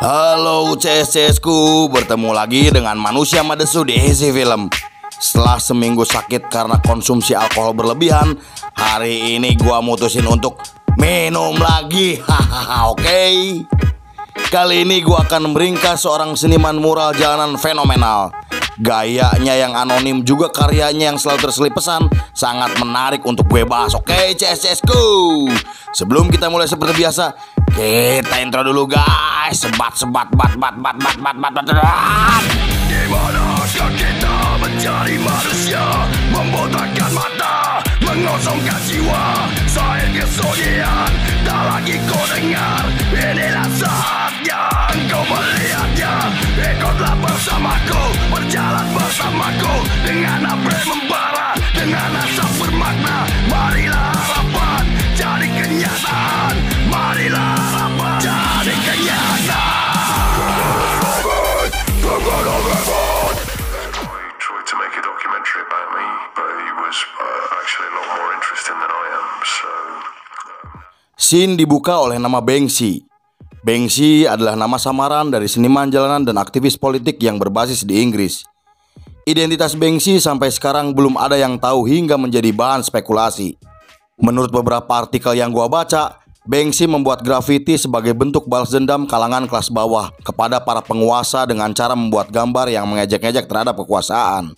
Halo CSCSku, bertemu lagi dengan manusia Madesu di Easy Film. Setelah seminggu sakit karena konsumsi alkohol berlebihan, hari ini gua mutusin untuk minum lagi. Hahaha, oke. Kali ini gua akan meringkas seorang seniman mural jalanan fenomenal. Gayanya yang anonim juga karyanya yang selalu terselip pesan sangat menarik untuk gue bahas. Oke CSCSku, sebelum kita mulai seperti biasa, kita intro dulu guys. Sebat. Gimana kita mencari manusia, membotakkan mata, mengosongkan jiwa. Saya kesunyian, tak lagi kau dengar. Inilah saatnya engkau melihatnya. Ikutlah bersamaku, berjalan bersamaku, dengan apa yang membara, dengan asap bermakna. Marilah harapan jadi kenyataan. Marilah harapan jadi kenyataan. Tried to make a documentary about me, but he was actually a lot more interesting than I am. Scene dibuka oleh nama Banksy. Banksy adalah nama samaran dari seniman jalanan dan aktivis politik yang berbasis di Inggris. Identitas Banksy sampai sekarang belum ada yang tahu hingga menjadi bahan spekulasi. Menurut beberapa artikel yang gua baca, Banksy membuat grafiti sebagai bentuk balas dendam kalangan kelas bawah kepada para penguasa dengan cara membuat gambar yang mengejek-ngejek terhadap kekuasaan.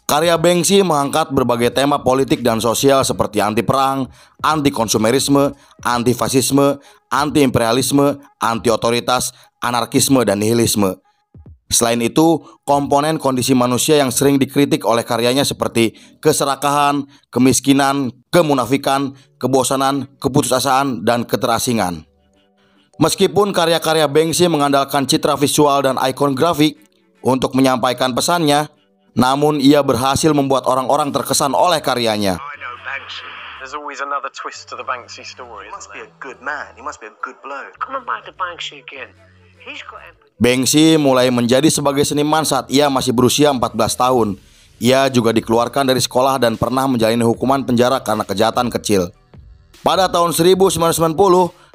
Karya Banksy mengangkat berbagai tema politik dan sosial seperti anti perang, anti konsumerisme, anti fasisme, anti imperialisme, anti otoritas, anarkisme, dan nihilisme. Selain itu, komponen kondisi manusia yang sering dikritik oleh karyanya seperti keserakahan, kemiskinan, kemunafikan, kebosanan, keputusasaan, dan keterasingan. Meskipun karya-karya Banksy mengandalkan citra visual dan ikon grafik untuk menyampaikan pesannya, namun ia berhasil membuat orang-orang terkesan oleh karyanya. I know Banksy. There's always another twist to the Banksy story. He must be a good man. He must be a good bloke. Coming back to Banksy again. He's got empathy. Banksy mulai menjadi sebagai seniman saat ia masih berusia 14 tahun. Ia juga dikeluarkan dari sekolah dan pernah menjalani hukuman penjara karena kejahatan kecil. Pada tahun 1990,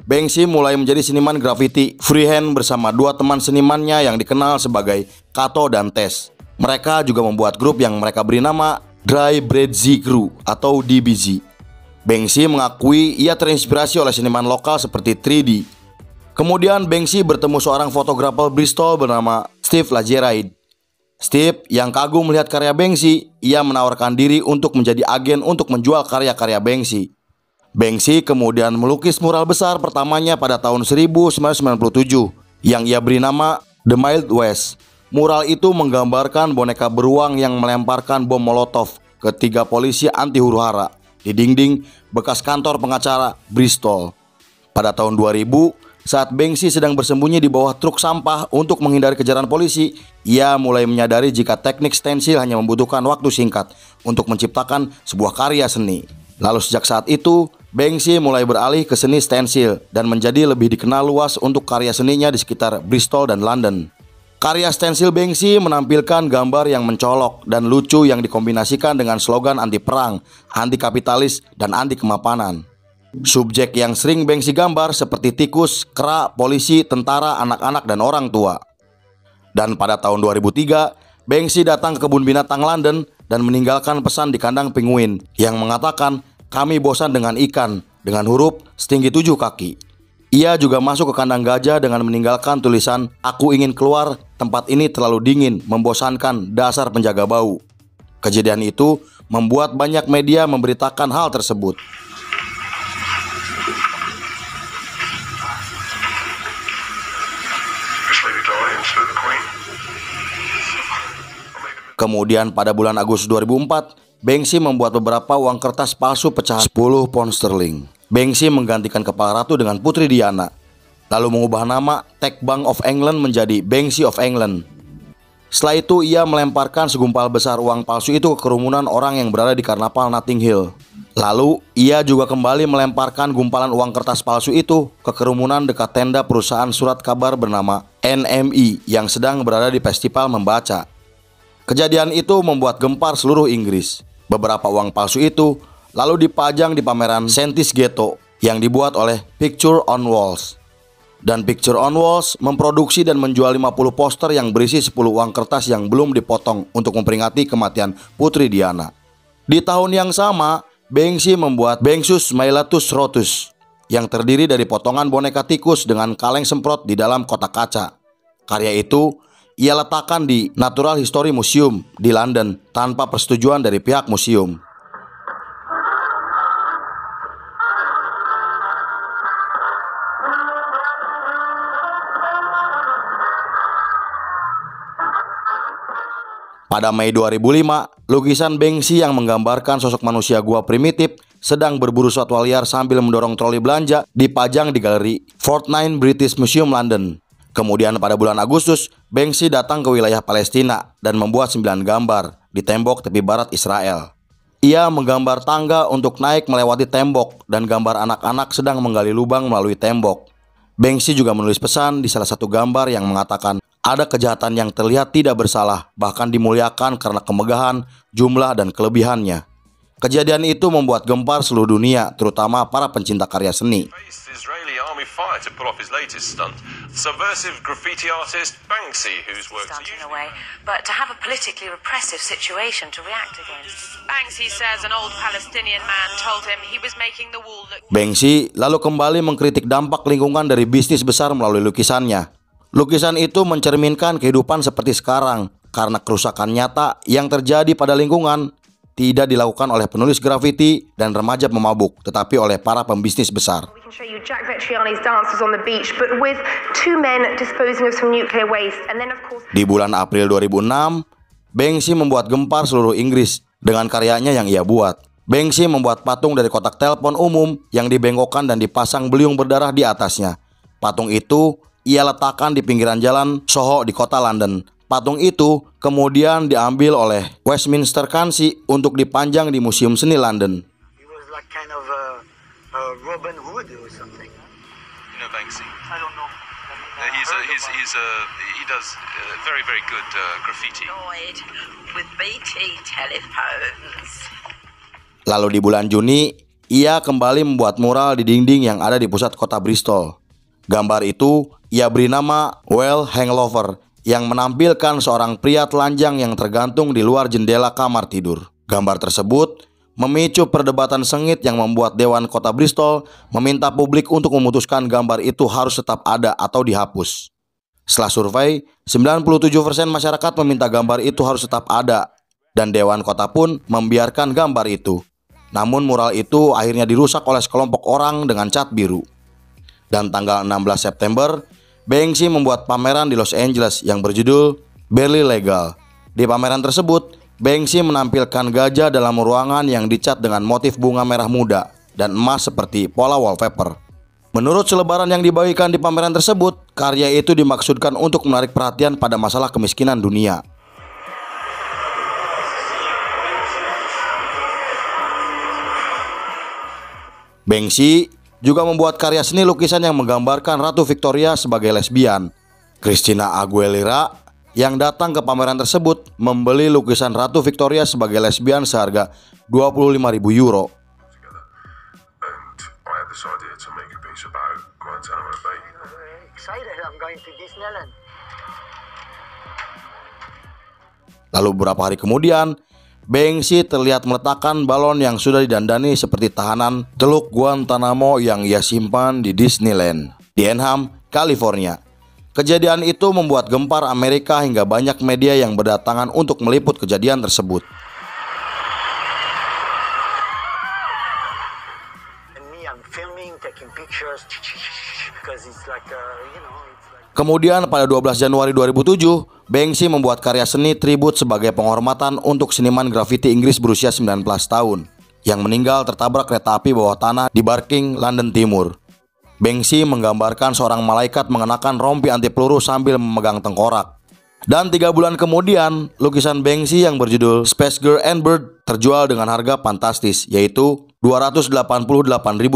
Banksy mulai menjadi seniman grafiti freehand bersama dua teman senimannya yang dikenal sebagai Kato dan Tess. Mereka juga membuat grup yang mereka beri nama Dry Bridge Crew atau DBZ. Banksy mengakui ia terinspirasi oleh seniman lokal seperti 3D. Kemudian Banksy bertemu seorang fotografer Bristol bernama Steve Lagereid. Steve yang kagum melihat karya Banksy, ia menawarkan diri untuk menjadi agen untuk menjual karya-karya Banksy. Banksy kemudian melukis mural besar pertamanya pada tahun 1997 yang ia beri nama The Mild West. Mural itu menggambarkan boneka beruang yang melemparkan bom molotov ke 3 polisi anti huru-hara di dinding bekas kantor pengacara Bristol. Pada tahun 2000, saat Banksy sedang bersembunyi di bawah truk sampah untuk menghindari kejaran polisi, ia mulai menyadari jika teknik stensil hanya membutuhkan waktu singkat untuk menciptakan sebuah karya seni. Lalu sejak saat itu, Banksy mulai beralih ke seni stensil dan menjadi lebih dikenal luas untuk karya seninya di sekitar Bristol dan London. Karya stensil Banksy menampilkan gambar yang mencolok dan lucu yang dikombinasikan dengan slogan anti perang, anti kapitalis, dan anti kemapanan. Subjek yang sering Banksy gambar seperti tikus, kera, polisi, tentara, anak-anak, dan orang tua. Dan pada tahun 2003, Banksy datang ke kebun binatang London dan meninggalkan pesan di kandang penguin yang mengatakan, "Kami bosan dengan ikan," dengan huruf setinggi 7 kaki. Ia juga masuk ke kandang gajah dengan meninggalkan tulisan, "Aku ingin keluar, tempat ini terlalu dingin, membosankan, dasar penjaga bau." Kejadian itu membuat banyak media memberitakan hal tersebut. Kemudian pada bulan Agustus 2004, Banksy membuat beberapa uang kertas palsu pecahan 10 pound sterling. Banksy menggantikan kepala ratu dengan Putri Diana, lalu mengubah nama Tech Bank of England menjadi Banksy of England. Setelah itu ia melemparkan segumpal besar uang palsu itu ke kerumunan orang yang berada di karnaval Notting Hill. Lalu ia juga kembali melemparkan gumpalan uang kertas palsu itu ke kerumunan dekat tenda perusahaan surat kabar bernama NME yang sedang berada di festival membaca. Kejadian itu membuat gempar seluruh Inggris. Beberapa uang palsu itu lalu dipajang di pameran Sentis Ghetto yang dibuat oleh Picture on Walls. Dan Picture on Walls memproduksi dan menjual 50 poster yang berisi 10 uang kertas yang belum dipotong untuk memperingati kematian Putri Diana. Di tahun yang sama, Banksy membuat Bengsus Mailatus Rotus yang terdiri dari potongan boneka tikus dengan kaleng semprot di dalam kotak kaca. Karya itu ia letakkan di Natural History Museum di London tanpa persetujuan dari pihak museum. Pada Mei 2005, lukisan Banksy yang menggambarkan sosok manusia gua primitif sedang berburu satwa liar sambil mendorong troli belanja dipajang di galeri Fort 9 British Museum London. Kemudian pada bulan Agustus, Banksy datang ke wilayah Palestina dan membuat 9 gambar di tembok tepi barat Israel. Ia menggambar tangga untuk naik melewati tembok dan gambar anak-anak sedang menggali lubang melalui tembok. Banksy juga menulis pesan di salah satu gambar yang mengatakan ada kejahatan yang terlihat tidak bersalah, bahkan dimuliakan karena kemegahan, jumlah, dan kelebihannya. Kejadian itu membuat gempar seluruh dunia, terutama para pencinta karya seni. Israeli army fire to pull off his latest stunt. Subversive graffiti artist Banksy, whose works are in a way, but to have a politically repressive situation to react against. Banksy says an old Palestinian man told him he was making the wall look. Banksy lalu kembali mengkritik dampak lingkungan dari bisnis besar melalui lukisannya. Lukisan itu mencerminkan kehidupan seperti sekarang karena kerusakan nyata yang terjadi pada lingkungan tidak dilakukan oleh penulis grafiti dan remaja pemabuk, tetapi oleh para pembisnis besar. Di bulan April 2006, Banksy membuat gempar seluruh Inggris dengan karyanya yang ia buat. Banksy membuat patung dari kotak telepon umum yang dibengkokkan dan dipasang beliung berdarah di atasnya. Patung itu ia letakkan di pinggiran jalan Soho di kota London. Patung itu kemudian diambil oleh Westminster Council untuk dipajang di Museum Seni London. He was like kind of a Robin Hood or something. You know Banksy? I don't know. He does very good graffiti. With BT telephones. Lalu di bulan Juni, ia kembali membuat mural di dinding yang ada di pusat kota Bristol. Gambar itu ia beri nama Well Hangover yang menampilkan seorang pria telanjang yang tergantung di luar jendela kamar tidur. Gambar tersebut memicu perdebatan sengit yang membuat Dewan Kota Bristol meminta publik untuk memutuskan gambar itu harus tetap ada atau dihapus. Setelah survei, 97% masyarakat meminta gambar itu harus tetap ada dan Dewan Kota pun membiarkan gambar itu. Namun mural itu akhirnya dirusak oleh sekelompok orang dengan cat biru. Dan tanggal 16 September, Banksy membuat pameran di Los Angeles yang berjudul Barely Legal. Di pameran tersebut, Banksy menampilkan gajah dalam ruangan yang dicat dengan motif bunga merah muda dan emas seperti pola wallpaper. Menurut selebaran yang dibagikan di pameran tersebut, karya itu dimaksudkan untuk menarik perhatian pada masalah kemiskinan dunia. Banksy juga membuat karya seni lukisan yang menggambarkan Ratu Victoria sebagai lesbian. Christina Aguilera yang datang ke pameran tersebut membeli lukisan Ratu Victoria sebagai lesbian seharga 25.000 euro. Lalu beberapa hari kemudian, Banksy terlihat meletakkan balon yang sudah didandani seperti tahanan Teluk Guantanamo yang ia simpan di Disneyland di Anaheim, California. Kejadian itu membuat gempar Amerika hingga banyak media yang berdatangan untuk meliput kejadian tersebut. Kemudian pada 12 Januari 2007, Banksy membuat karya seni tribut sebagai penghormatan untuk seniman grafiti Inggris berusia 19 tahun yang meninggal tertabrak kereta api bawah tanah di Barking, London Timur. Banksy menggambarkan seorang malaikat mengenakan rompi anti peluru sambil memegang tengkorak. Dan 3 bulan kemudian, lukisan Banksy yang berjudul Space Girl and Bird terjual dengan harga fantastis, yaitu 288.000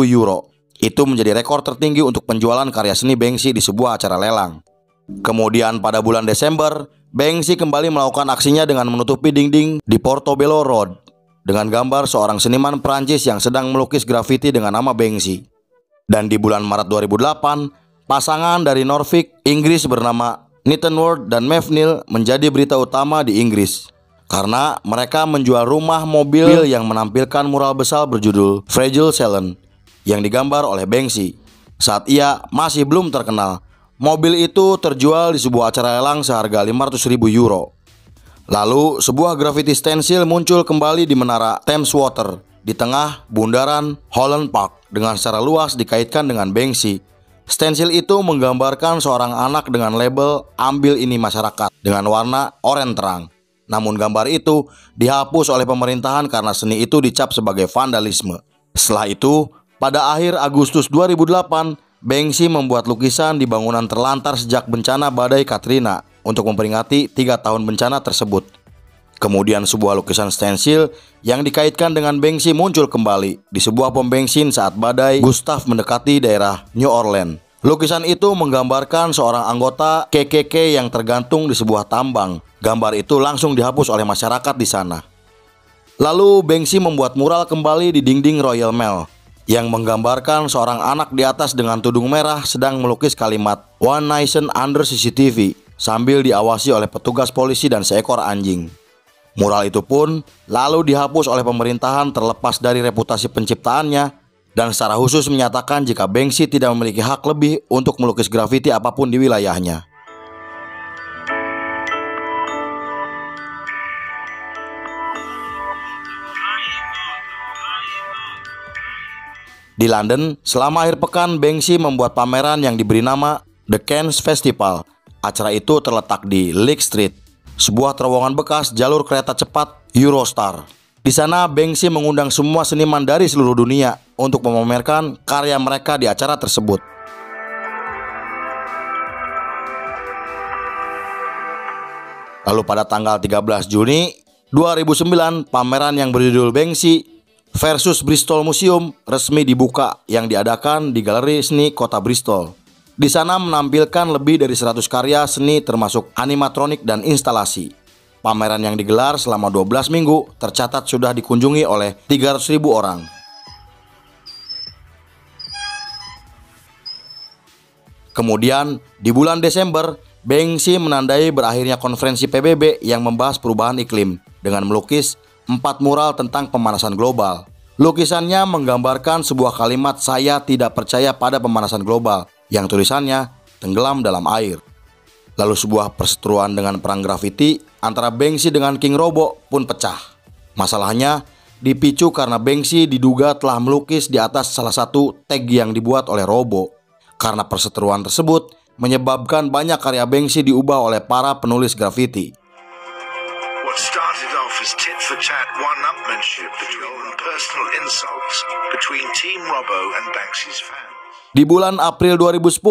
euro. Itu menjadi rekor tertinggi untuk penjualan karya seni Banksy di sebuah acara lelang. Kemudian pada bulan Desember, Banksy kembali melakukan aksinya dengan menutupi dinding di Portobello Road dengan gambar seorang seniman Prancis yang sedang melukis grafiti dengan nama Banksy. Dan di bulan Maret 2008, pasangan dari Norfolk, Inggris bernama Nathan Ward dan Maeve Neal menjadi berita utama di Inggris karena mereka menjual rumah mobil yang menampilkan mural besar berjudul Fragile Salon yang digambar oleh Banksy. Saat ia masih belum terkenal, mobil itu terjual di sebuah acara lelang seharga 500.000 euro. Lalu sebuah grafiti stensil muncul kembali di menara Thames Water di tengah bundaran Holland Park dengan secara luas dikaitkan dengan Banksy. Stensil itu menggambarkan seorang anak dengan label "Ambil Ini Masyarakat" dengan warna oranye terang. Namun gambar itu dihapus oleh pemerintahan karena seni itu dicap sebagai vandalisme. Setelah itu, pada akhir Agustus 2008, Banksy membuat lukisan di bangunan terlantar sejak bencana badai Katrina untuk memperingati 3 tahun bencana tersebut. Kemudian sebuah lukisan stensil yang dikaitkan dengan Banksy muncul kembali di sebuah pom bensin saat badai Gustav mendekati daerah New Orleans. Lukisan itu menggambarkan seorang anggota KKK yang tergantung di sebuah tambang. Gambar itu langsung dihapus oleh masyarakat di sana. Lalu Banksy membuat mural kembali di dinding Royal Mall yang menggambarkan seorang anak di atas dengan tudung merah sedang melukis kalimat "One Nation Under CCTV" sambil diawasi oleh petugas polisi dan seekor anjing. Mural itu pun lalu dihapus oleh pemerintahan terlepas dari reputasi penciptaannya dan secara khusus menyatakan jika Banksy tidak memiliki hak lebih untuk melukis grafiti apapun di wilayahnya. Di London, selama akhir pekan, Banksy membuat pameran yang diberi nama The Cannes Festival. Acara itu terletak di Leake Street, sebuah terowongan bekas jalur kereta cepat Eurostar. Di sana, Banksy mengundang semua seniman dari seluruh dunia untuk memamerkan karya mereka di acara tersebut. Lalu pada tanggal 13 Juni 2009, pameran yang berjudul Banksy versus Bristol Museum resmi dibuka yang diadakan di Galeri Seni Kota Bristol. Di sana menampilkan lebih dari 100 karya seni termasuk animatronik dan instalasi. Pameran yang digelar selama 12 minggu tercatat sudah dikunjungi oleh 300.000 orang. Kemudian di bulan Desember, Banksy menandai berakhirnya konferensi PBB yang membahas perubahan iklim dengan melukis 4 mural tentang pemanasan global. Lukisannya menggambarkan sebuah kalimat "Saya tidak percaya pada pemanasan global" yang tulisannya tenggelam dalam air. Lalu sebuah perseteruan dengan perang grafiti antara Banksy dengan King Robo pun pecah. Masalahnya dipicu karena Banksy diduga telah melukis di atas salah satu tag yang dibuat oleh Robo. Karena perseteruan tersebut menyebabkan banyak karya Banksy diubah oleh para penulis grafiti. What started off as tit-for-tat one-upmanship between personal insults between Team Robbo and Banksy's fans. Di bulan April 2010,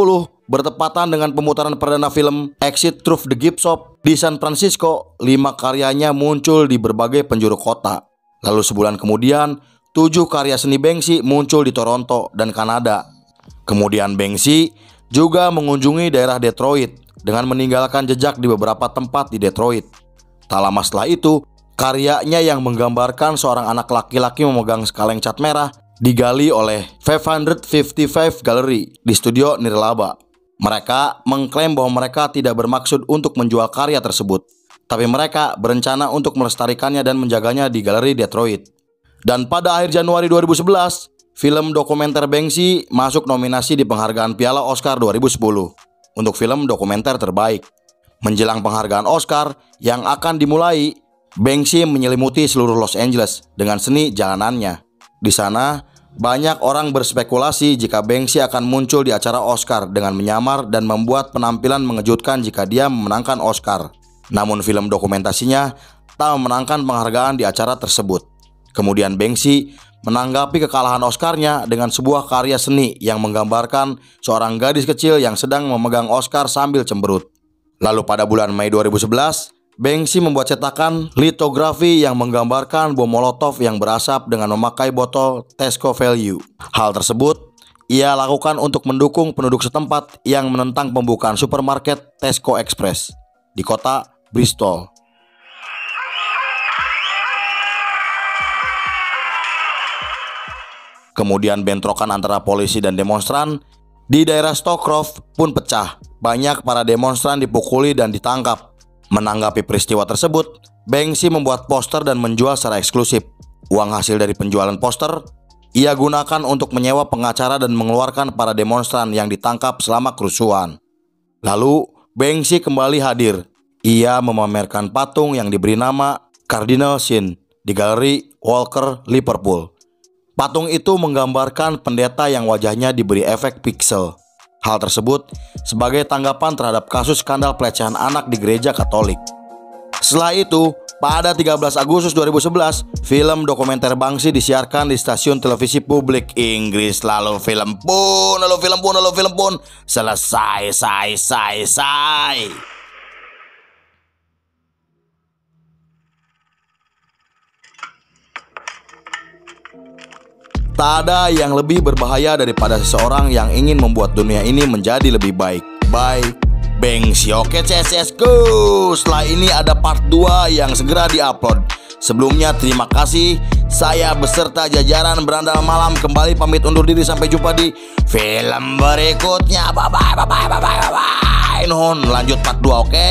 bertepatan dengan pemutaran perdana film Exit Through the Gift Shop di San Francisco, 5 karyanya muncul di berbagai penjuru kota. Lalu sebulan kemudian, 7 karya seni Banksy muncul di Toronto dan Kanada. Kemudian Banksy juga mengunjungi daerah Detroit dengan meninggalkan jejak di beberapa tempat di Detroit. Tak lama setelah itu, karyanya yang menggambarkan seorang anak laki-laki memegang sekaleng cat merah digali oleh 555 Gallery di studio Nirlaba. Mereka mengklaim bahwa mereka tidak bermaksud untuk menjual karya tersebut, tapi mereka berencana untuk melestarikannya dan menjaganya di Galeri Detroit. Dan pada akhir Januari 2011, film dokumenter Banksy masuk nominasi di penghargaan Piala Oscar 2010 untuk film dokumenter terbaik. Menjelang penghargaan Oscar yang akan dimulai, Banksy menyelimuti seluruh Los Angeles dengan seni jalanannya. Di sana, banyak orang berspekulasi jika Banksy akan muncul di acara Oscar dengan menyamar dan membuat penampilan mengejutkan jika dia memenangkan Oscar. Namun film dokumentasinya tak memenangkan penghargaan di acara tersebut. Kemudian Banksy menanggapi kekalahan Oscar-nya dengan sebuah karya seni yang menggambarkan seorang gadis kecil yang sedang memegang Oscar sambil cemberut. Lalu pada bulan Mei 2011, Banksy membuat cetakan litografi yang menggambarkan bom Molotov yang berasap dengan memakai botol Tesco Value. Hal tersebut ia lakukan untuk mendukung penduduk setempat yang menentang pembukaan supermarket Tesco Express di kota Bristol. Kemudian bentrokan antara polisi dan demonstran Di daerah Stockcroft pun pecah. Banyak para demonstran dipukuli dan ditangkap. Menanggapi peristiwa tersebut, Banksy membuat poster dan menjual secara eksklusif. Uang hasil dari penjualan poster ia gunakan untuk menyewa pengacara dan mengeluarkan para demonstran yang ditangkap selama kerusuhan. Lalu, Banksy kembali hadir. Ia memamerkan patung yang diberi nama Cardinal Sin di Galeri Walker, Liverpool. Patung itu menggambarkan pendeta yang wajahnya diberi efek piksel. Hal tersebut sebagai tanggapan terhadap kasus skandal pelecehan anak di gereja Katolik. Setelah itu, pada 13 Agustus 2011, film dokumenter Banksy disiarkan di stasiun televisi publik Inggris. Lalu film pun selesai. Tak ada yang lebih berbahaya daripada seseorang yang ingin membuat dunia ini menjadi lebih baik. Bye, Banksy. Oke CSSku, setelah ini ada part 2 yang segera diupload. Sebelumnya terima kasih. Saya beserta jajaran Berandal Malam kembali pamit undur diri. Sampai jumpa di film berikutnya. Bye bye. Nuhun, lanjut part 2, oke?